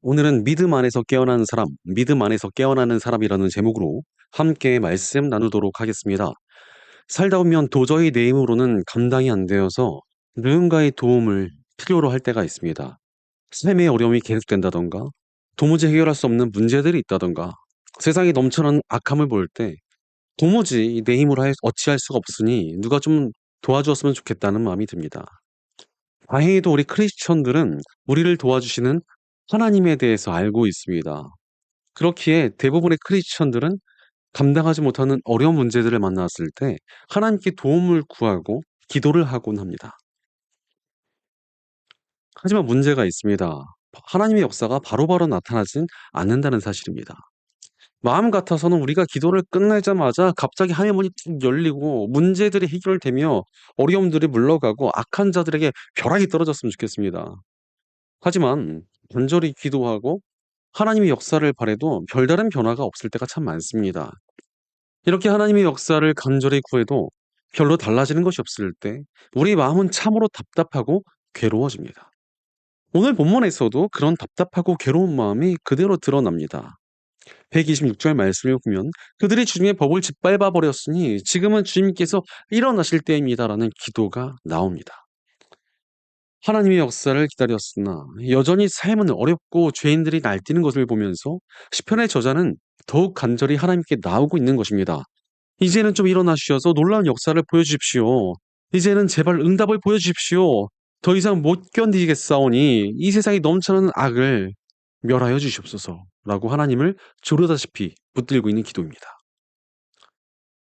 오늘은 믿음 안에서 깨어나는 사람, 믿음 안에서 깨어나는 사람이라는 제목으로 함께 말씀 나누도록 하겠습니다. 살다 보면 도저히 내 힘으로는 감당이 안 되어서 누군가의 도움을 필요로 할 때가 있습니다. 삶의 어려움이 계속된다던가, 도무지 해결할 수 없는 문제들이 있다던가, 세상에 넘쳐나는 악함을 볼 때 도무지 내 힘으로 어찌할 수가 없으니 누가 좀 도와주었으면 좋겠다는 마음이 듭니다. 다행히도 우리 크리스천들은 우리를 도와주시는 하나님에 대해서 알고 있습니다. 그렇기에 대부분의 크리스천들은 감당하지 못하는 어려운 문제들을 만났을 때 하나님께 도움을 구하고 기도를 하곤 합니다. 하지만 문제가 있습니다. 하나님의 역사가 바로바로 나타나진 않는다는 사실입니다. 마음 같아서는 우리가 기도를 끝내자마자 갑자기 하늘문이 쭉 열리고 문제들이 해결되며 어려움들이 물러가고 악한 자들에게 벼락이 떨어졌으면 좋겠습니다. 하지만 간절히 기도하고 하나님의 역사를 바라도 별다른 변화가 없을 때가 참 많습니다. 이렇게 하나님의 역사를 간절히 구해도 별로 달라지는 것이 없을 때 우리 마음은 참으로 답답하고 괴로워집니다. 오늘 본문에서도 그런 답답하고 괴로운 마음이 그대로 드러납니다. 126절 말씀을 보면 그들이 주님의 법을 짓밟아 버렸으니 지금은 주님께서 일어나실 때입니다라는 기도가 나옵니다. 하나님의 역사를 기다렸으나 여전히 삶은 어렵고 죄인들이 날뛰는 것을 보면서 시편의 저자는 더욱 간절히 하나님께 나오고 있는 것입니다. 이제는 좀 일어나시어서 놀라운 역사를 보여주십시오. 이제는 제발 응답을 보여주십시오. 더 이상 못 견디겠사오니 이 세상에 넘쳐나는 악을 멸하여 주시옵소서 라고 하나님을 조르다시피 붙들고 있는 기도입니다.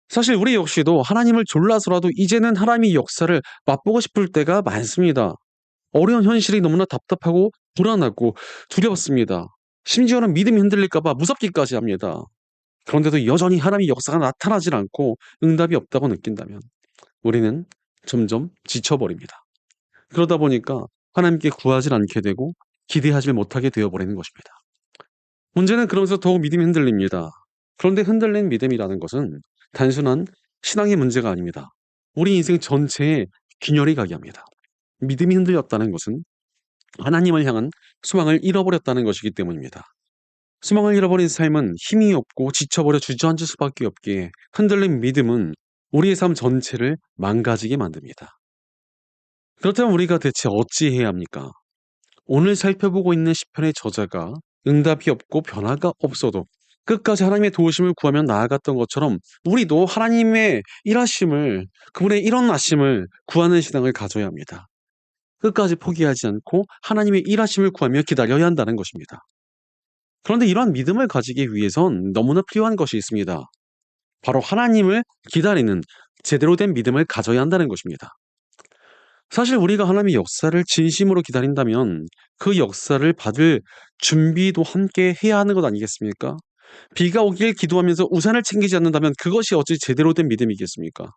사실 우리 역시도 하나님을 졸라서라도 이제는 하나님의 역사를 맛보고 싶을 때가 많습니다. 어려운 현실이 너무나 답답하고 불안하고 두렵습니다. 심지어는 믿음이 흔들릴까 봐 무섭기까지 합니다. 그런데도 여전히 하나님의 역사가 나타나질 않고 응답이 없다고 느낀다면 우리는 점점 지쳐버립니다. 그러다 보니까 하나님께 구하지 않게 되고 기대하지 못하게 되어버리는 것입니다. 문제는 그러면서 더욱 믿음이 흔들립니다. 그런데 흔들린 믿음이라는 것은 단순한 신앙의 문제가 아닙니다. 우리 인생 전체에 균열이 가게 합니다. 믿음이 흔들렸다는 것은 하나님을 향한 소망을 잃어버렸다는 것이기 때문입니다. 소망을 잃어버린 삶은 힘이 없고 지쳐버려 주저앉을 수밖에 없기에 흔들린 믿음은 우리의 삶 전체를 망가지게 만듭니다. 그렇다면 우리가 대체 어찌해야 합니까? 오늘 살펴보고 있는 시편의 저자가 응답이 없고 변화가 없어도 끝까지 하나님의 도우심을 구하며 나아갔던 것처럼 우리도 하나님의 일하심을, 그분의 일어나심을 구하는 신앙을 가져야 합니다. 끝까지 포기하지 않고 하나님의 일하심을 구하며 기다려야 한다는 것입니다. 그런데 이러한 믿음을 가지기 위해선 너무나 필요한 것이 있습니다. 바로 하나님을 기다리는 제대로 된 믿음을 가져야 한다는 것입니다. 사실 우리가 하나님의 역사를 진심으로 기다린다면 그 역사를 받을 준비도 함께 해야 하는 것 아니겠습니까? 비가 오길 기도하면서 우산을 챙기지 않는다면 그것이 어찌 제대로 된 믿음이겠습니까?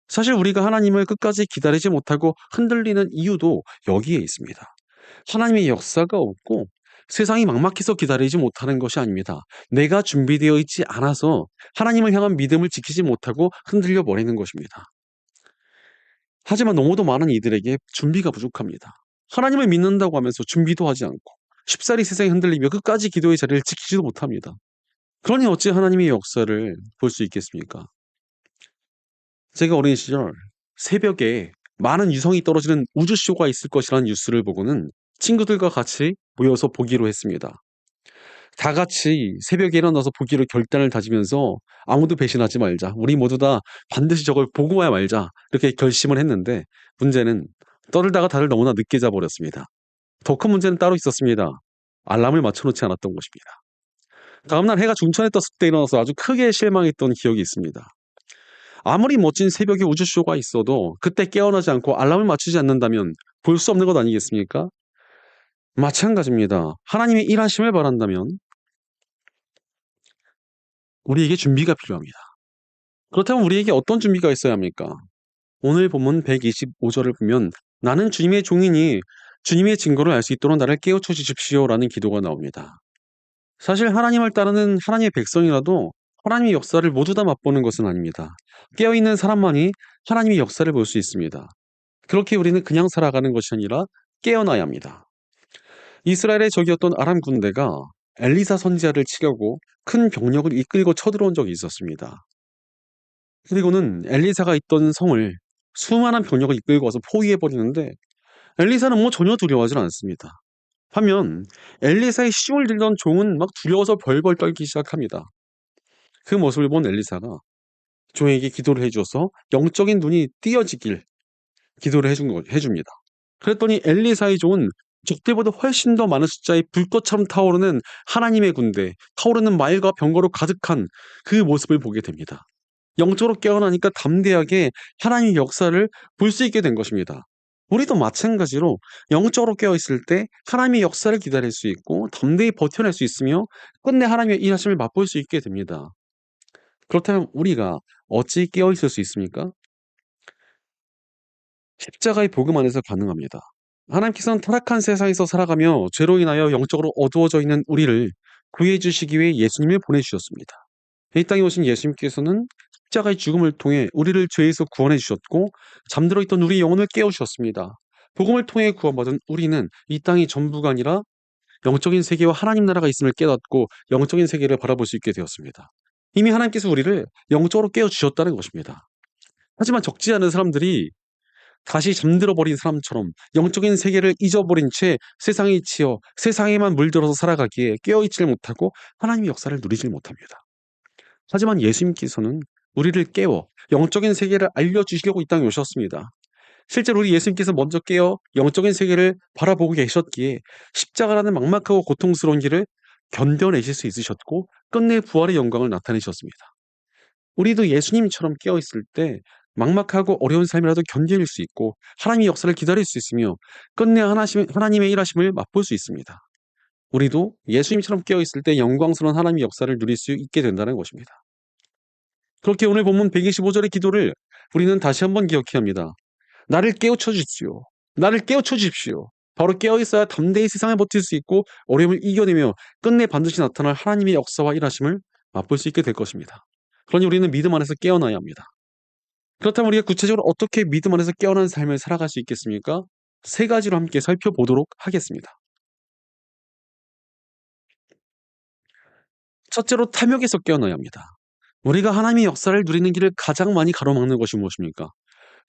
사실 우리가 하나님을 끝까지 기다리지 못하고 흔들리는 이유도 여기에 있습니다. 하나님의 역사가 없고 세상이 막막해서 기다리지 못하는 것이 아닙니다. 내가 준비되어 있지 않아서 하나님을 향한 믿음을 지키지 못하고 흔들려 버리는 것입니다. 하지만 너무도 많은 이들에게 준비가 부족합니다. 하나님을 믿는다고 하면서 준비도 하지 않고 쉽사리 세상에 흔들리며 끝까지 기도의 자리를 지키지도 못합니다. 그러니 어찌 하나님의 역사를 볼 수 있겠습니까? 제가 어린 시절 새벽에 많은 유성이 떨어지는 우주쇼가 있을 것이라는 뉴스를 보고는 친구들과 같이 모여서 보기로 했습니다. 다 같이 새벽에 일어나서 보기로 결단을 다지면서 아무도 배신하지 말자. 우리 모두 다 반드시 저걸 보고 와야 말자. 이렇게 결심을 했는데 문제는 떠들다가 다들 너무나 늦게 자버렸습니다. 더 큰 문제는 따로 있었습니다. 알람을 맞춰놓지 않았던 것입니다. 다음날 해가 중천에 떴을 때 일어나서 아주 크게 실망했던 기억이 있습니다. 아무리 멋진 새벽에 우주쇼가 있어도 그때 깨어나지 않고 알람을 맞추지 않는다면 볼 수 없는 것 아니겠습니까? 마찬가지입니다. 하나님의 일하심을 바란다면 우리에게 준비가 필요합니다. 그렇다면 우리에게 어떤 준비가 있어야 합니까? 오늘 본문 125절을 보면 나는 주님의 종이니 주님의 증거를 알 수 있도록 나를 깨우쳐 주십시오라는 기도가 나옵니다. 사실 하나님을 따르는 하나님의 백성이라도 하나님의 역사를 모두 다 맛보는 것은 아닙니다. 깨어있는 사람만이 하나님의 역사를 볼 수 있습니다. 그렇게 우리는 그냥 살아가는 것이 아니라 깨어나야 합니다. 이스라엘의 적이었던 아람 군대가 엘리사 선지자를 치려고 큰 병력을 이끌고 쳐들어온 적이 있었습니다. 그리고는 엘리사가 있던 성을 수많은 병력을 이끌고 와서 포위해 버리는데 엘리사는 뭐 전혀 두려워하지 않습니다. 반면 엘리사의 시험을 들던 종은 막 두려워서 벌벌 떨기 시작합니다. 그 모습을 본 엘리사가 종에게 기도를 해주어서 영적인 눈이 띄어지길 기도를 해줍니다. 그랬더니 엘리사의 종은 적대보다 훨씬 더 많은 숫자의 불꽃처럼 타오르는 하나님의 군대, 타오르는 말과 병거로 가득한 그 모습을 보게 됩니다. 영적으로 깨어나니까 담대하게 하나님의 역사를 볼 수 있게 된 것입니다. 우리도 마찬가지로 영적으로 깨어있을 때 하나님의 역사를 기다릴 수 있고 담대히 버텨낼 수 있으며 끝내 하나님의 일하심을 맛볼 수 있게 됩니다. 그렇다면 우리가 어찌 깨어있을 수 있습니까? 십자가의 복음 안에서 가능합니다. 하나님께서는 타락한 세상에서 살아가며 죄로 인하여 영적으로 어두워져 있는 우리를 구해 주시기 위해 예수님을 보내주셨습니다. 이 땅에 오신 예수님께서는 십자가의 죽음을 통해 우리를 죄에서 구원해 주셨고 잠들어 있던 우리 영혼을 깨우셨습니다. 복음을 통해 구원받은 우리는 이 땅이 전부가 아니라 영적인 세계와 하나님 나라가 있음을 깨닫고 영적인 세계를 바라볼 수 있게 되었습니다. 이미 하나님께서 우리를 영적으로 깨워주셨다는 것입니다. 하지만 적지 않은 사람들이 다시 잠들어 버린 사람처럼 영적인 세계를 잊어버린 채 세상에 치여 세상에만 물들어서 살아가기에 깨어있지를 못하고 하나님의 역사를 누리질 못합니다. 하지만 예수님께서는 우리를 깨워 영적인 세계를 알려주시려고 이 땅에 오셨습니다. 실제로 우리 예수님께서 먼저 깨어 영적인 세계를 바라보고 계셨기에 십자가라는 막막하고 고통스러운 길을 견뎌내실 수 있으셨고 끝내 부활의 영광을 나타내셨습니다. 우리도 예수님처럼 깨어있을 때 막막하고 어려운 삶이라도 견딜 수 있고 하나님의 역사를 기다릴 수 있으며 끝내 하나님의 일하심을 맛볼 수 있습니다. 우리도 예수님처럼 깨어있을 때 영광스러운 하나님의 역사를 누릴 수 있게 된다는 것입니다. 그렇게 오늘 본문 125절의 기도를 우리는 다시 한번 기억해야 합니다. 나를 깨우쳐 주십시오. 나를 깨우쳐 주십시오. 바로 깨어있어야 담대히 세상을 버틸 수 있고 어려움을 이겨내며 끝내 반드시 나타날 하나님의 역사와 일하심을 맛볼 수 있게 될 것입니다. 그러니 우리는 믿음 안에서 깨어나야 합니다. 그렇다면 우리가 구체적으로 어떻게 믿음 안에서 깨어난 삶을 살아갈 수 있겠습니까? 세 가지로 함께 살펴보도록 하겠습니다. 첫째로 탐욕에서 깨어나야 합니다. 우리가 하나님의 역사를 누리는 길을 가장 많이 가로막는 것이 무엇입니까?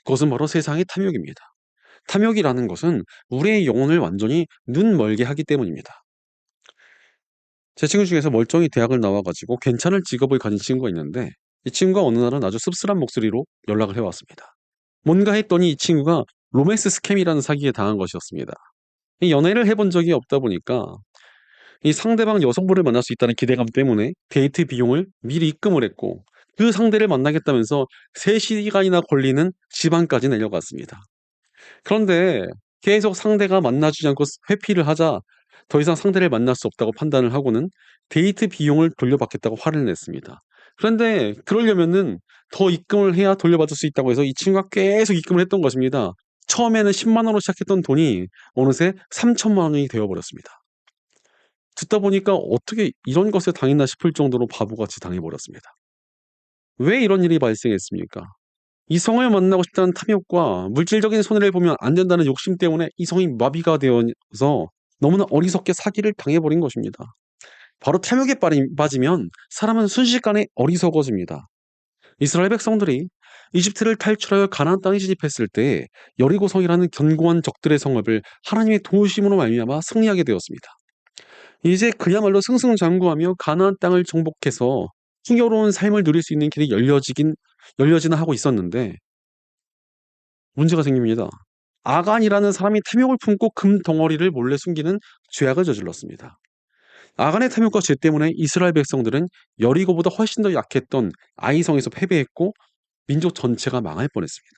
그것은 바로 세상의 탐욕입니다. 탐욕이라는 것은 우리의 영혼을 완전히 눈멀게 하기 때문입니다. 제 친구 중에서 멀쩡히 대학을 나와가지고 괜찮은 직업을 가진 친구가 있는데 이 친구가 어느 날은 아주 씁쓸한 목소리로 연락을 해왔습니다. 뭔가 했더니 이 친구가 로맨스 스캠이라는 사기에 당한 것이었습니다. 이 연애를 해본 적이 없다 보니까 이 상대방 여성분을 만날 수 있다는 기대감 때문에 데이트 비용을 미리 입금을 했고 그 상대를 만나겠다면서 3시간이나 걸리는 지방까지 내려갔습니다. 그런데 계속 상대가 만나주지 않고 회피를 하자 더 이상 상대를 만날 수 없다고 판단을 하고는 데이트 비용을 돌려받겠다고 화를 냈습니다. 그런데 그러려면은 더 입금을 해야 돌려받을 수 있다고 해서 이 친구가 계속 입금을 했던 것입니다. 처음에는 10만 원으로 시작했던 돈이 어느새 3천만 원이 되어버렸습니다. 듣다 보니까 어떻게 이런 것에 당했나 싶을 정도로 바보같이 당해버렸습니다. 왜 이런 일이 발생했습니까? 이성을 만나고 싶다는 탐욕과 물질적인 손해를 보면 안 된다는 욕심 때문에 이성이 마비가 되어서 너무나 어리석게 사기를 당해버린 것입니다. 바로 탐욕에 빠지면 사람은 순식간에 어리석어집니다. 이스라엘 백성들이 이집트를 탈출하여 가나안 땅에 진입했을 때 여리고성이라는 견고한 적들의 성읍을 하나님의 도우심으로 말미암아 승리하게 되었습니다. 이제 그야말로 승승장구하며 가나안 땅을 정복해서 풍요로운 삶을 누릴 수 있는 길이 열려지나 하고 있었는데 문제가 생깁니다. 아간이라는 사람이 탐욕을 품고 금 덩어리를 몰래 숨기는 죄악을 저질렀습니다. 아간의 탐욕과 죄 때문에 이스라엘 백성들은 여리고보다 훨씬 더 약했던 아이성에서 패배했고 민족 전체가 망할 뻔했습니다.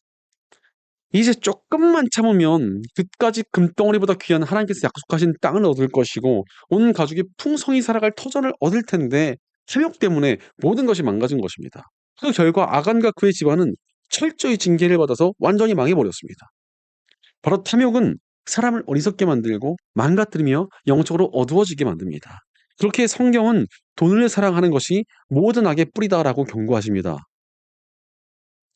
이제 조금만 참으면 그까지 금덩어리보다 귀한 하나님께서 약속하신 땅을 얻을 것이고 온 가족이 풍성히 살아갈 터전을 얻을 텐데 탐욕 때문에 모든 것이 망가진 것입니다. 그 결과 아간과 그의 집안은 철저히 징계를 받아서 완전히 망해버렸습니다. 바로 탐욕은 사람을 어리석게 만들고 망가뜨리며 영적으로 어두워지게 만듭니다. 그렇게 성경은 돈을 사랑하는 것이 모든 악의 뿌리다라고 경고하십니다.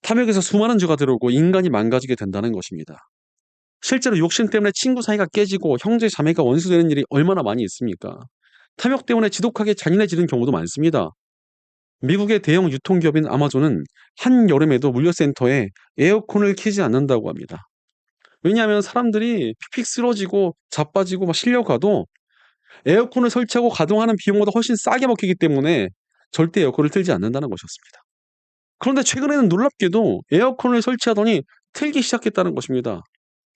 탐욕에서 수많은 죄가 들어오고 인간이 망가지게 된다는 것입니다. 실제로 욕심 때문에 친구 사이가 깨지고 형제 자매가 원수되는 일이 얼마나 많이 있습니까? 탐욕 때문에 지독하게 잔인해지는 경우도 많습니다. 미국의 대형 유통기업인 아마존은 한여름에도 물류센터에 에어컨을 켜지 않는다고 합니다. 왜냐하면 사람들이 픽픽 쓰러지고 자빠지고 막 실려가도 에어컨을 설치하고 가동하는 비용보다 훨씬 싸게 먹히기 때문에 절대 에어컨을 틀지 않는다는 것이었습니다. 그런데 최근에는 놀랍게도 에어컨을 설치하더니 틀기 시작했다는 것입니다.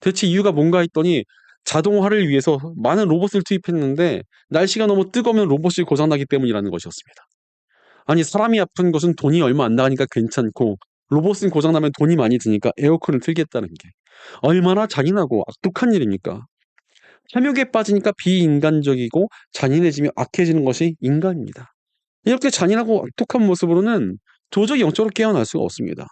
대체 이유가 뭔가 했더니 자동화를 위해서 많은 로봇을 투입했는데 날씨가 너무 뜨거우면 로봇이 고장나기 때문이라는 것이었습니다. 아니 사람이 아픈 것은 돈이 얼마 안 나가니까 괜찮고 로봇은 고장나면 돈이 많이 드니까 에어컨을 틀겠다는 게 얼마나 잔인하고 악독한 일입니까? 탐욕에 빠지니까 비인간적이고 잔인해지며 악해지는 것이 인간입니다. 이렇게 잔인하고 악독한 모습으로는 도저히 영적으로 깨어날 수가 없습니다.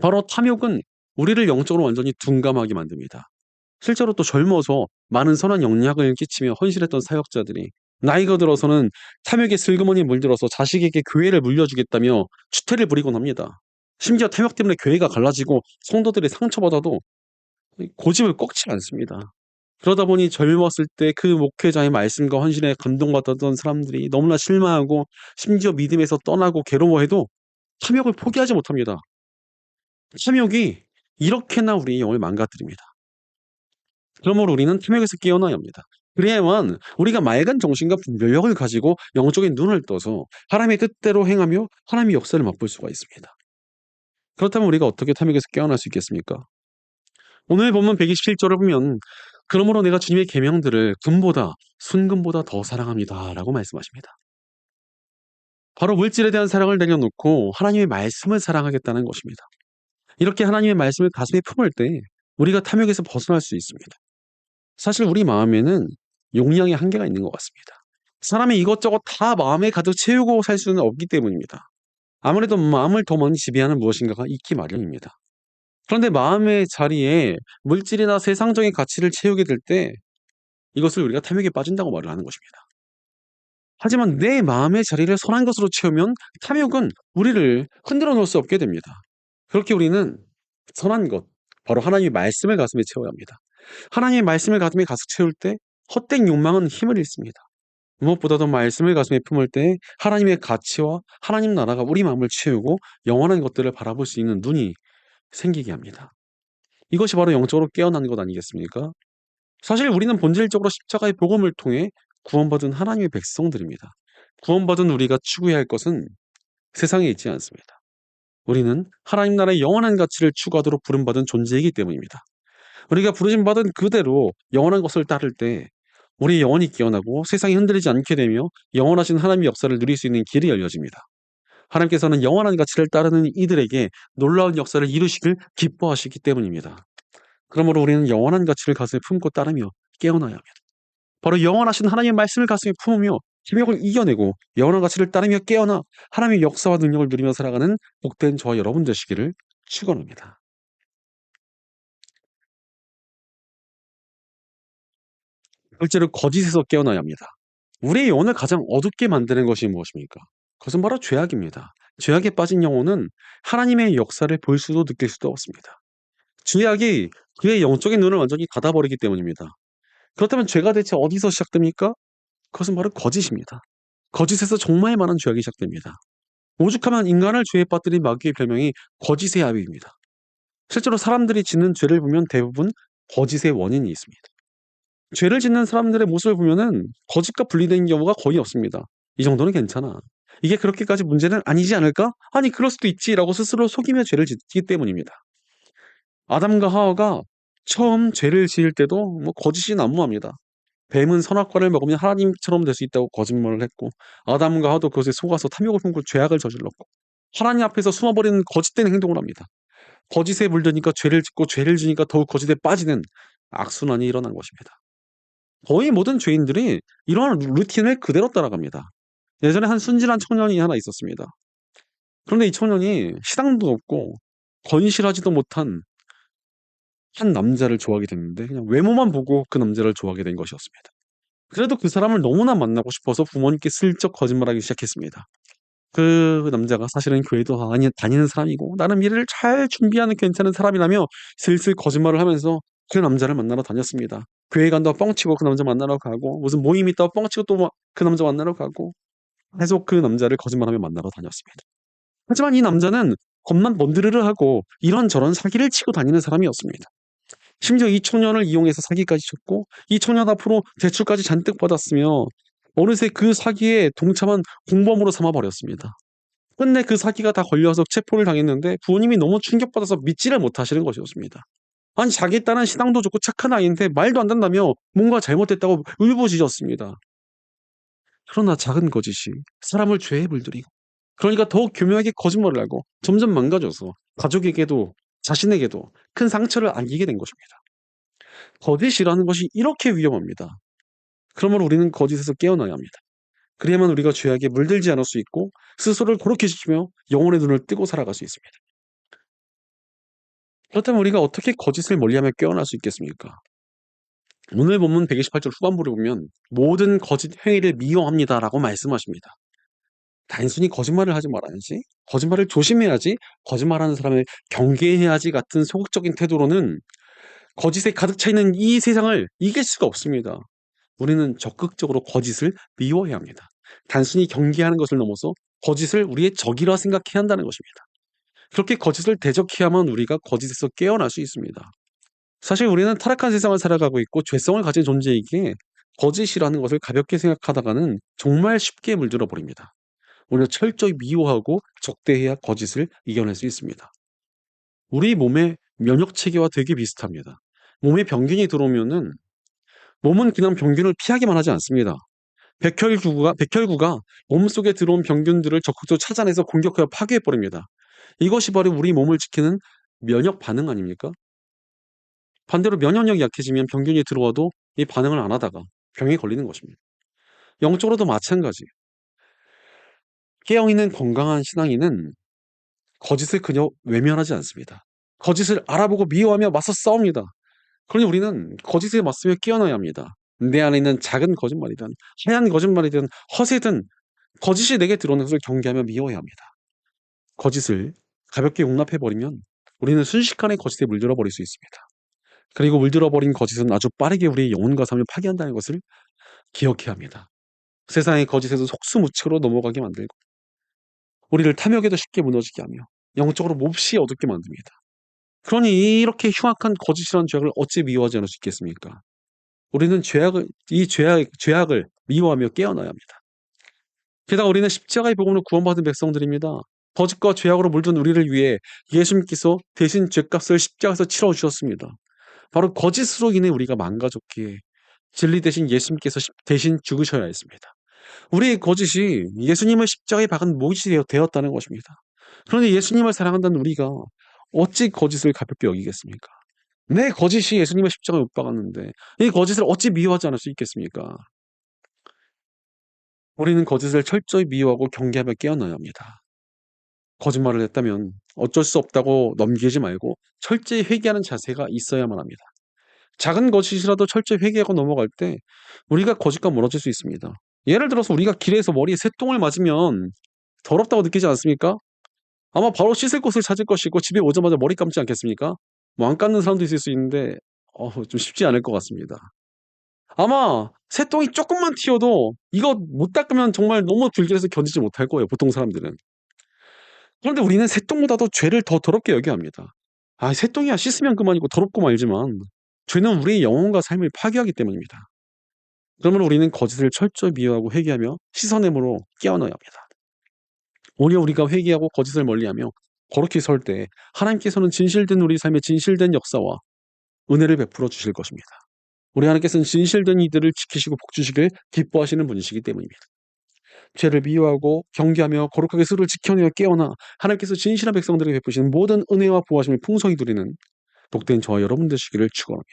바로 탐욕은 우리를 영적으로 완전히 둔감하게 만듭니다. 실제로 또 젊어서 많은 선한 영향을 끼치며 헌신했던 사역자들이 나이가 들어서는 탐욕에 슬그머니 물들어서 자식에게 교회를 물려주겠다며 추태를 부리곤 합니다. 심지어 탐욕 때문에 교회가 갈라지고 성도들이 상처받아도 고집을 꺾지 않습니다. 그러다 보니 젊었을 때 그 목회자의 말씀과 헌신에 감동받았던 사람들이 너무나 실망하고 심지어 믿음에서 떠나고 괴로워해도 탐욕을 포기하지 못합니다. 탐욕이 이렇게나 우리의 영을 망가뜨립니다. 그러므로 우리는 탐욕에서 깨어나야 합니다. 그래야만 우리가 맑은 정신과 분별력을 가지고 영적인 눈을 떠서 하나님의 뜻대로 행하며 하나님의 역사를 맛볼 수가 있습니다. 그렇다면 우리가 어떻게 탐욕에서 깨어날 수 있겠습니까? 오늘 본문 127절을 보면 그러므로 내가 주님의 계명들을 금보다 순금보다 더 사랑합니다라고 말씀하십니다. 바로 물질에 대한 사랑을 내려놓고 하나님의 말씀을 사랑하겠다는 것입니다. 이렇게 하나님의 말씀을 가슴에 품을 때 우리가 탐욕에서 벗어날 수 있습니다. 사실 우리 마음에는 용량의 한계가 있는 것 같습니다. 사람이 이것저것 다 마음에 가득 채우고 살 수는 없기 때문입니다. 아무래도 마음을 더 많이 지배하는 무엇인가가 있기 마련입니다. 그런데 마음의 자리에 물질이나 세상적인 가치를 채우게 될 때 이것을 우리가 탐욕에 빠진다고 말을 하는 것입니다. 하지만 내 마음의 자리를 선한 것으로 채우면 탐욕은 우리를 흔들어 놓을 수 없게 됩니다. 그렇게 우리는 선한 것, 바로 하나님의 말씀을 가슴에 채워야 합니다. 하나님의 말씀을 가슴에 가득 채울 때 헛된 욕망은 힘을 잃습니다. 무엇보다도 말씀을 가슴에 품을 때 하나님의 가치와 하나님 나라가 우리 마음을 채우고 영원한 것들을 바라볼 수 있는 눈이 생기게 합니다. 이것이 바로 영적으로 깨어나는 것 아니겠습니까? 사실 우리는 본질적으로 십자가의 복음을 통해 구원받은 하나님의 백성들입니다. 구원받은 우리가 추구해야 할 것은 세상에 있지 않습니다. 우리는 하나님 나라의 영원한 가치를 추구하도록 부름받은 존재이기 때문입니다. 우리가 부르심받은 그대로 영원한 것을 따를 때 우리의 영혼이 깨어나고 세상이 흔들리지 않게 되며 영원하신 하나님의 역사를 누릴 수 있는 길이 열려집니다. 하나님께서는 영원한 가치를 따르는 이들에게 놀라운 역사를 이루시길 기뻐하시기 때문입니다. 그러므로 우리는 영원한 가치를 가슴에 품고 따르며 깨어나야 합니다. 바로 영원하신 하나님의 말씀을 가슴에 품으며 탐욕을 이겨내고 영원한 가치를 따르며 깨어나 하나님의 역사와 능력을 누리며 살아가는 복된 저와 여러분 되시기를 축원합니다. 둘째로 거짓에서 깨어나야 합니다. 우리의 영혼을 가장 어둡게 만드는 것이 무엇입니까? 그것은 바로 죄악입니다. 죄악에 빠진 영혼은 하나님의 역사를 볼 수도 느낄 수도 없습니다. 죄악이 그의 영적인 눈을 완전히 닫아버리기 때문입니다. 그렇다면 죄가 대체 어디서 시작됩니까? 그것은 바로 거짓입니다. 거짓에서 정말 많은 죄악이 시작됩니다. 오죽하면 인간을 죄에 빠뜨린 마귀의 별명이 거짓의 아비입니다. 실제로 사람들이 짓는 죄를 보면 대부분 거짓의 원인이 있습니다. 죄를 짓는 사람들의 모습을 보면은 거짓과 분리된 경우가 거의 없습니다. 이 정도는 괜찮아. 이게 그렇게까지 문제는 아니지 않을까? 아니, 그럴 수도 있지라고 스스로 속이며 죄를 짓기 때문입니다. 아담과 하와가 처음 죄를 지을 때도 거짓이 난무합니다. 뱀은 선악과를 먹으면 하나님처럼 될 수 있다고 거짓말을 했고, 아담과 하와도 그것에 속아서 탐욕을 품고 죄악을 저질렀고, 하나님 앞에서 숨어버리는 거짓된 행동을 합니다. 거짓에 물드니까 죄를 짓고 죄를 지니까 더욱 거짓에 빠지는 악순환이 일어난 것입니다. 거의 모든 죄인들이 이러한 루틴을 그대로 따라갑니다. 예전에 한 순진한 청년이 하나 있었습니다. 그런데 이 청년이 시당도 없고 건실하지도 못한 한 남자를 좋아하게 됐는데 그냥 외모만 보고 그 남자를 좋아하게 된 것이었습니다. 그래도 그 사람을 너무나 만나고 싶어서 부모님께 슬쩍 거짓말하기 시작했습니다. 그 남자가 사실은 교회도 다니는 사람이고 나는 미래를 잘 준비하는 괜찮은 사람이라며 슬슬 거짓말을 하면서 그 남자를 만나러 다녔습니다. 교회 간다고 뻥치고 그 남자 만나러 가고 무슨 모임 있다고 뻥치고 또 그 남자 만나러 가고 계속 그 남자를 거짓말하며 만나러 다녔습니다. 하지만 이 남자는 겉만 번드르르하고 이런저런 사기를 치고 다니는 사람이었습니다. 심지어 이 청년을 이용해서 사기까지 쳤고 이 청년 앞으로 대출까지 잔뜩 받았으며 어느새 그 사기에 동참한 공범으로 삼아버렸습니다. 끝내 그 사기가 다 걸려서 체포를 당했는데 부모님이 너무 충격받아서 믿지를 못하시는 것이었습니다. 아니 자기 딸은 신앙도 좋고 착한 아이인데 말도 안 된다며 뭔가 잘못됐다고 울부짖었습니다. 그러나 작은 거짓이 사람을 죄에 물들이고 그러니까 더욱 교묘하게 거짓말을 하고 점점 망가져서 가족에게도 자신에게도 큰 상처를 안기게 된 것입니다. 거짓이라는 것이 이렇게 위험합니다. 그러므로 우리는 거짓에서 깨어나야 합니다. 그래야만 우리가 죄악에 물들지 않을 수 있고 스스로를 거룩히 지키며 영혼의 눈을 뜨고 살아갈 수 있습니다. 그렇다면 우리가 어떻게 거짓을 멀리하며 깨어날 수 있겠습니까? 오늘 본문 128절 후반부를 보면 모든 거짓 행위를 미워합니다라고 말씀하십니다. 단순히 거짓말을 하지 말아야지, 거짓말을 조심해야지, 거짓말하는 사람을 경계해야지 같은 소극적인 태도로는 거짓에 가득 차 있는 이 세상을 이길 수가 없습니다. 우리는 적극적으로 거짓을 미워해야 합니다. 단순히 경계하는 것을 넘어서 거짓을 우리의 적이라 생각해야 한다는 것입니다. 그렇게 거짓을 대적해야만 우리가 거짓에서 깨어날 수 있습니다. 사실 우리는 타락한 세상을 살아가고 있고 죄성을 가진 존재이기에 거짓이라는 것을 가볍게 생각하다가는 정말 쉽게 물들어 버립니다. 오히려 철저히 미워하고 적대해야 거짓을 이겨낼 수 있습니다. 우리 몸의 면역 체계와 되게 비슷합니다. 몸에 병균이 들어오면은 몸은 그냥 병균을 피하기만 하지 않습니다. 백혈구가 몸속에 들어온 병균들을 적극적으로 찾아내서 공격하여 파괴해 버립니다. 이것이 바로 우리 몸을 지키는 면역 반응 아닙니까? 반대로 면역력이 약해지면 병균이 들어와도 이 반응을 안 하다가 병에 걸리는 것입니다. 영적으로도 마찬가지예요. 깨어있는 건강한 신앙인은 거짓을 그저 외면하지 않습니다. 거짓을 알아보고 미워하며 맞서 싸웁니다. 그러니 우리는 거짓에 맞서며 깨어나야 합니다. 내 안에 있는 작은 거짓말이든 하얀 거짓말이든 허세든 거짓이 내게 들어오는 것을 경계하며 미워해야 합니다. 거짓을 가볍게 용납해 버리면 우리는 순식간에 거짓에 물들어 버릴 수 있습니다. 그리고 물들어 버린 거짓은 아주 빠르게 우리의 영혼과 삶을 파괴한다는 것을 기억해야 합니다. 세상의 거짓에서 속수무책으로 넘어가게 만들고 우리를 탐욕에도 쉽게 무너지게 하며 영적으로 몹시 어둡게 만듭니다. 그러니 이렇게 흉악한 거짓이라는 죄악을 어찌 미워하지 않을 수 있겠습니까? 우리는 죄악을 미워하며 깨어나야 합니다. 게다가 우리는 십자가의 복음으로 구원받은 백성들입니다. 거짓과 죄악으로 물든 우리를 위해 예수님께서 대신 죄값을 십자가에서 치러 주셨습니다. 바로 거짓으로 인해 우리가 망가졌기에 진리 대신 예수님께서 대신 죽으셔야 했습니다. 우리의 거짓이 예수님을 십자가에 박은 못이 되었다는 것입니다. 그런데 예수님을 사랑한다는 우리가 어찌 거짓을 가볍게 여기겠습니까? 내 거짓이 예수님의 십자가에 못 박았는데 이 거짓을 어찌 미워하지 않을 수 있겠습니까? 우리는 거짓을 철저히 미워하고 경계하며 깨어나야 합니다. 거짓말을 했다면 어쩔 수 없다고 넘기지 말고 철저히 회개하는 자세가 있어야만 합니다. 작은 거짓이라도 철저히 회개하고 넘어갈 때 우리가 거짓과 멀어질 수 있습니다. 예를 들어서 우리가 길에서 머리에 새똥을 맞으면 더럽다고 느끼지 않습니까? 아마 바로 씻을 곳을 찾을 것이고 집에 오자마자 머리 감지 않겠습니까? 뭐 안 감는 사람도 있을 수 있는데 좀 쉽지 않을 것 같습니다. 아마 새똥이 조금만 튀어도 이거 못 닦으면 정말 너무 불길해서 견디지 못할 거예요, 보통 사람들은. 그런데 우리는 새똥보다도 죄를 더 더럽게 여겨야 합니다. 새똥이야 씻으면 그만이고 더럽고 말지만 죄는 우리의 영혼과 삶을 파괴하기 때문입니다. 그러므로 우리는 거짓을 철저히 미워하고 회개하며 씻어냄으로 깨어나야 합니다. 오히려 우리가 회개하고 거짓을 멀리하며 거룩히 설 때 하나님께서는 진실된 우리 삶의 진실된 역사와 은혜를 베풀어 주실 것입니다. 우리 하나님께서는 진실된 이들을 지키시고 복주시길 기뻐하시는 분이시기 때문입니다. 죄를 미워하고 경계하며 거룩하게 스스로를 지켜내어 깨어나 하나님께서 진실한 백성들에게 베푸시는 모든 은혜와 보호하심을 풍성히 누리는 복된 저와 여러분 되시기를 축원합니다.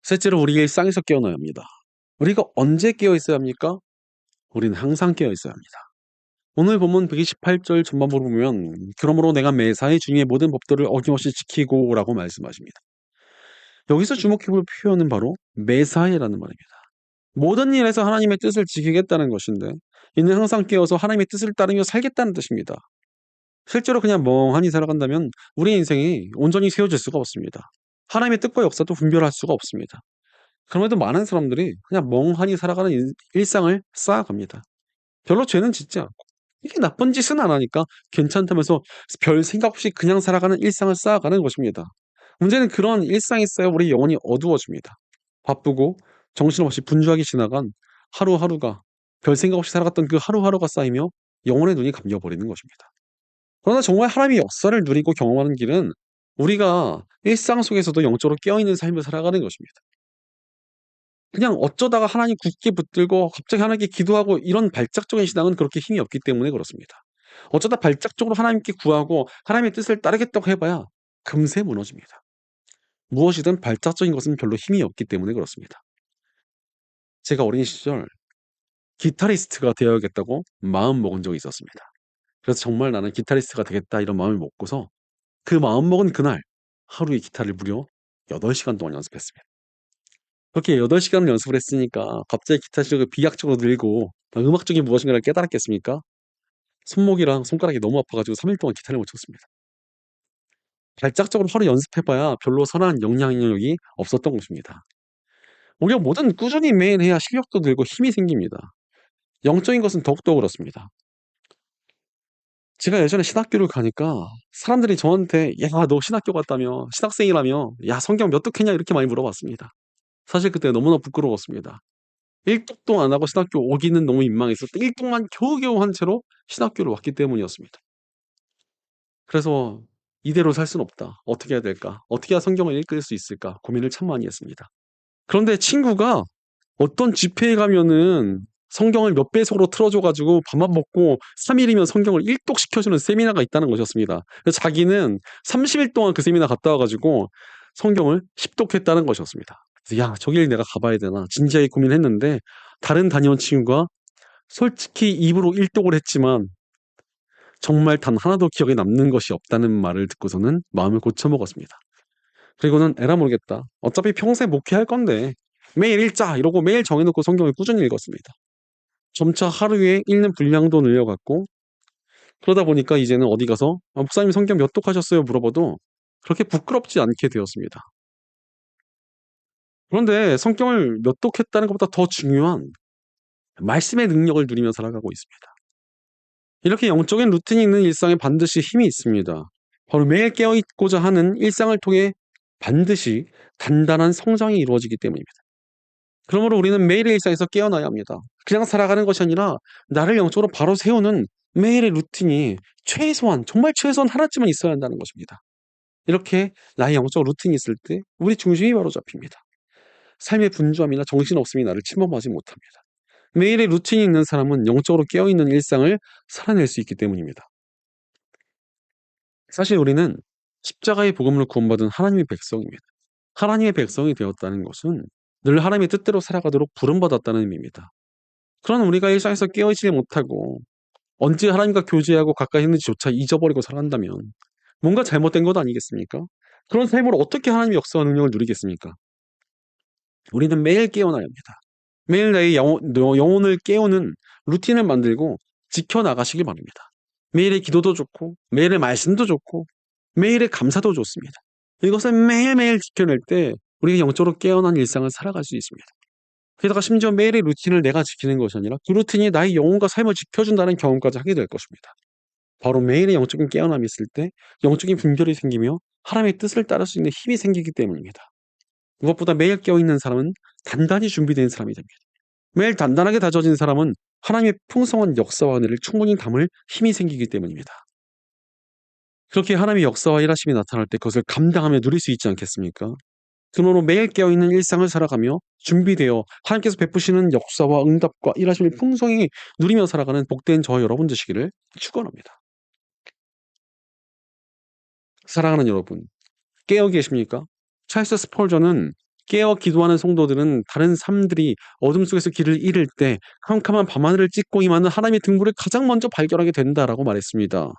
셋째로 우리의 일상에서 깨어나야 합니다. 우리가 언제 깨어 있어야 합니까? 우리는 항상 깨어 있어야 합니다. 오늘 본문 128절 전반부를 보면 그러므로 내가 매사에 주님의 모든 법도를 어김없이 지키고 라고 말씀하십니다. 여기서 주목해볼 표현은 바로 매사에라는 말입니다. 모든 일에서 하나님의 뜻을 지키겠다는 것인데 이는 항상 깨어서 하나님의 뜻을 따르며 살겠다는 뜻입니다. 실제로 그냥 멍하니 살아간다면 우리 인생이 온전히 세워질 수가 없습니다. 하나님의 뜻과 역사도 분별할 수가 없습니다. 그럼에도 많은 사람들이 그냥 멍하니 살아가는 일상을 쌓아갑니다. 별로 죄는 짓지 않고 이게 나쁜 짓은 안 하니까 괜찮다면서 별 생각 없이 그냥 살아가는 일상을 쌓아가는 것입니다. 문제는 그런 일상이 쌓여 우리 영혼이 어두워집니다. 바쁘고 정신없이 분주하게 지나간 하루하루가 별 생각 없이 살아갔던 그 하루하루가 쌓이며 영혼의 눈이 감겨버리는 것입니다. 그러나 정말 하나님의 역사를 누리고 경험하는 길은 우리가 일상 속에서도 영적으로 깨어있는 삶을 살아가는 것입니다. 그냥 어쩌다가 하나님 굳게 붙들고 갑자기 하나님께 기도하고 이런 발작적인 신앙은 그렇게 힘이 없기 때문에 그렇습니다. 어쩌다 발작적으로 하나님께 구하고 하나님의 뜻을 따르겠다고 해봐야 금세 무너집니다. 무엇이든 발작적인 것은 별로 힘이 없기 때문에 그렇습니다. 제가 어린 시절 기타리스트가 되어야겠다고 마음먹은 적이 있었습니다. 그래서 정말 나는 기타리스트가 되겠다 이런 마음을 먹고서 그 마음먹은 그날 하루에 기타를 무려 8시간 동안 연습했습니다. 그렇게 8시간을 연습을 했으니까 갑자기 기타 실력이 비약적으로 늘고 음악적인 무엇인가를 깨달았겠습니까? 손목이랑 손가락이 너무 아파 가지고 3일 동안 기타를 못 쳤습니다. 발작적으로 하루 연습해 봐야 별로 선한 영향력이 없었던 것입니다. 오히려 뭐든 꾸준히 매일 해야 실력도 늘고 힘이 생깁니다. 영적인 것은 더욱더 그렇습니다. 제가 예전에 신학교를 가니까 사람들이 저한테 "야 너 신학교 갔다며. 신학생이라며. 야 성경 몇 독 했냐?" 이렇게 많이 물어봤습니다. 사실 그때 너무나 부끄러웠습니다. 1독도 안 하고 신학교 오기는 너무 민망해서 1독만 겨우겨우 한 채로 신학교를 왔기 때문이었습니다. 그래서 '이대로 살 수는 없다. 어떻게 해야 될까? 어떻게 해야 성경을 읽을 수 있을까?' 고민을 참 많이 했습니다. 그런데 친구가 어떤 집회에 가면은 성경을 몇 배속으로 틀어 줘 가지고 밥만 먹고 3 일이면 성경을 1독 시켜주는 세미나가 있다는 것이었습니다. 그래서 자기는 30일 동안 그 세미나 갔다 와 가지고 성경을 10독 했다는 것이었습니다. 그래서 '야 저길 내가 가 봐야 되나.' 진지하게 고민했는데 다른 다녀온 친구가 솔직히 입으로 1독을 했지만 정말 단 하나도 기억에 남는 것이 없다는 말을 듣고서는 마음을 고쳐 먹었습니다. 그리고는 '에라 모르겠다. 어차피 평생 목회할 건데 매일 읽자.' 이러고 매일 정해 놓고 성경을 꾸준히 읽었습니다. 점차 하루에 읽는 분량도 늘려갔고 그러다 보니까 이제는 어디 가서 "아 목사님 성경 몇 독 하셨어요?" 물어봐도 그렇게 부끄럽지 않게 되었습니다. 그런데 성경을 몇 독 했다는 것보다 더 중요한 말씀의 능력을 누리며 살아가고 있습니다. 이렇게 영적인 루틴이 있는 일상에 반드시 힘이 있습니다. 바로 매일 깨어 있고자 하는 일상을 통해 반드시 단단한 성장이 이루어지기 때문입니다. 그러므로 우리는 매일의 일상에서 깨어나야 합니다. 그냥 살아가는 것이 아니라 나를 영적으로 바로 세우는 매일의 루틴이 최소한 정말 최소한 하나쯤은 있어야 한다는 것입니다. 이렇게 나의 영적 루틴이 있을 때 우리 중심이 바로 잡힙니다. 삶의 분주함이나 정신없음이 나를 침범하지 못합니다. 매일의 루틴이 있는 사람은 영적으로 깨어있는 일상을 살아낼 수 있기 때문입니다. 사실 우리는 십자가의 복음으로 구원받은 하나님의 백성입니다. 하나님의 백성이 되었다는 것은 늘 하나님의 뜻대로 살아가도록 부름받았다는 의미입니다. 그런 우리가 일상에서 깨어있지 못하고 언제 하나님과 교제하고 가까이 있는지조차 잊어버리고 살아간다면 뭔가 잘못된 것 아니겠습니까? 그런 삶으로 어떻게 하나님의 역사와 능력을 누리겠습니까? 우리는 매일 깨어나야 합니다. 매일 나의 영혼을 깨우는 루틴을 만들고 지켜나가시길 바랍니다. 매일의 기도도 좋고 매일의 말씀도 좋고 매일의 감사도 좋습니다. 이것을 매일매일 지켜낼 때 우리가 영적으로 깨어난 일상을 살아갈 수 있습니다. 게다가 심지어 매일의 루틴을 내가 지키는 것이 아니라 그 루틴이 나의 영혼과 삶을 지켜준다는 경험까지 하게 될 것입니다. 바로 매일의 영적인 깨어남이 있을 때 영적인 분별이 생기며 하나님의 뜻을 따를 수 있는 힘이 생기기 때문입니다. 무엇보다 매일 깨어있는 사람은 단단히 준비된 사람이 됩니다. 매일 단단하게 다져진 사람은 하나님의 풍성한 역사와 은혜를 충분히 담을 힘이 생기기 때문입니다. 그렇게 하나님의 역사와 일하심이 나타날 때 그것을 감당하며 누릴 수 있지 않겠습니까? 그러므로 매일 깨어있는 일상을 살아가며 준비되어 하나님께서 베푸시는 역사와 응답과 일하심을 풍성히 누리며 살아가는 복된 저와 여러분 되시기를 축원합니다. 사랑하는 여러분, 깨어 계십니까? 찰스 스펄전은 깨어 기도하는 성도들은 다른 삶들이 어둠 속에서 길을 잃을 때 캄캄한 밤하늘을 찍고 임하는 하나님의 등불을 가장 먼저 발견하게 된다라고 말했습니다.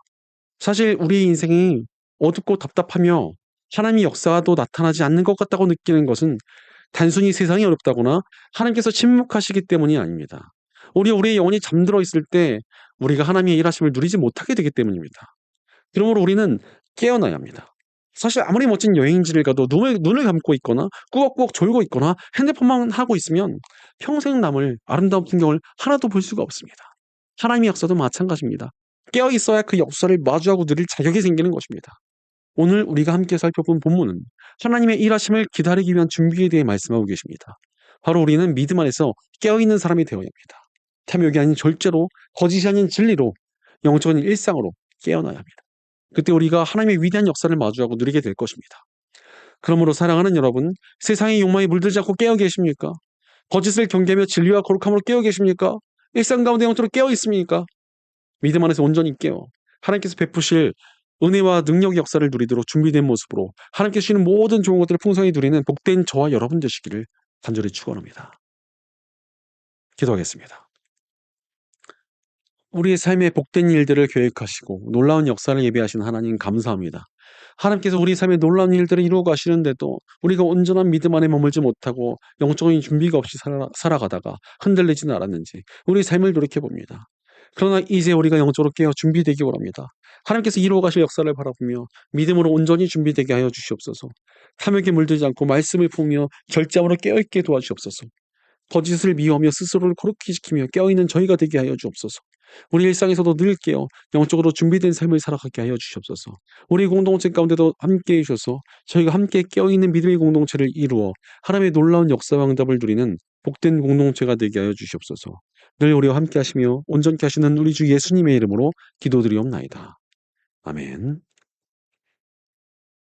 사실 우리의 인생이 어둡고 답답하며 하나님의 역사도 나타나지 않는 것 같다고 느끼는 것은 단순히 세상이 어렵다거나 하나님께서 침묵하시기 때문이 아닙니다. 오히려 우리의 영혼이 잠들어 있을 때 우리가 하나님의 일하심을 누리지 못하게 되기 때문입니다. 그러므로 우리는 깨어나야 합니다. 사실 아무리 멋진 여행지를 가도 눈을 감고 있거나 꾸벅꾸벅 졸고 있거나 핸드폰만 하고 있으면 평생 남을 아름다운 풍경을 하나도 볼 수가 없습니다. 하나님의 역사도 마찬가지입니다. 깨어 있어야 그 역사를 마주하고 누릴 자격이 생기는 것입니다. 오늘 우리가 함께 살펴본 본문은 하나님의 일하심을 기다리기 위한 준비에 대해 말씀하고 계십니다. 바로 우리는 믿음 안에서 깨어있는 사람이 되어야 합니다. 탐욕이 아닌 절제로, 거짓이 아닌 진리로, 영적인 일상으로 깨어나야 합니다. 그때 우리가 하나님의 위대한 역사를 마주하고 누리게 될 것입니다. 그러므로 사랑하는 여러분, 세상의 욕망에 물들지 않고 깨어 계십니까? 거짓을 경계하며 진리와 거룩함으로 깨어 계십니까? 일상 가운데 영적으로 깨어 있습니까? 믿음 안에서 온전히 깨어 하나님께서 베푸실 은혜와 능력의 역사를 누리도록 준비된 모습으로 하나님께서 주시는 모든 좋은 것들을 풍성히 누리는 복된 저와 여러분 되시기를 간절히 축원합니다. 기도하겠습니다. 우리의 삶의 복된 일들을 계획하시고 놀라운 역사를 예비하신 하나님 감사합니다. 하나님께서 우리 삶의 놀라운 일들을 이루어 가시는데도 우리가 온전한 믿음 안에 머물지 못하고 영적인 준비가 없이 살아가다가 흔들리지는 않았는지 우리 삶을 돌이켜봅니다. 그러나 이제 우리가 영적으로 깨어 준비되기 원합니다. 하나님께서 이루어 가실 역사를 바라보며 믿음으로 온전히 준비되게 하여 주시옵소서. 탐욕에 물들지 않고 말씀을 품으며 결정으로 깨어있게 도와주시옵소서. 거짓을 미워하며 스스로를 거룩히 지키며 깨어있는 저희가 되게 하여 주옵소서. 우리 일상에서도 늘 깨어 영적으로 준비된 삶을 살아가게 하여 주시옵소서. 우리 공동체 가운데도 함께해 주셔서 저희가 함께 깨어있는 믿음의 공동체를 이루어 하나님의 놀라운 역사와 응답을 누리는 복된 공동체가 되게 하여 주시옵소서. 늘 우리와 함께 하시며 온전케 하시는 우리 주 예수님의 이름으로 기도드리옵나이다. 아멘.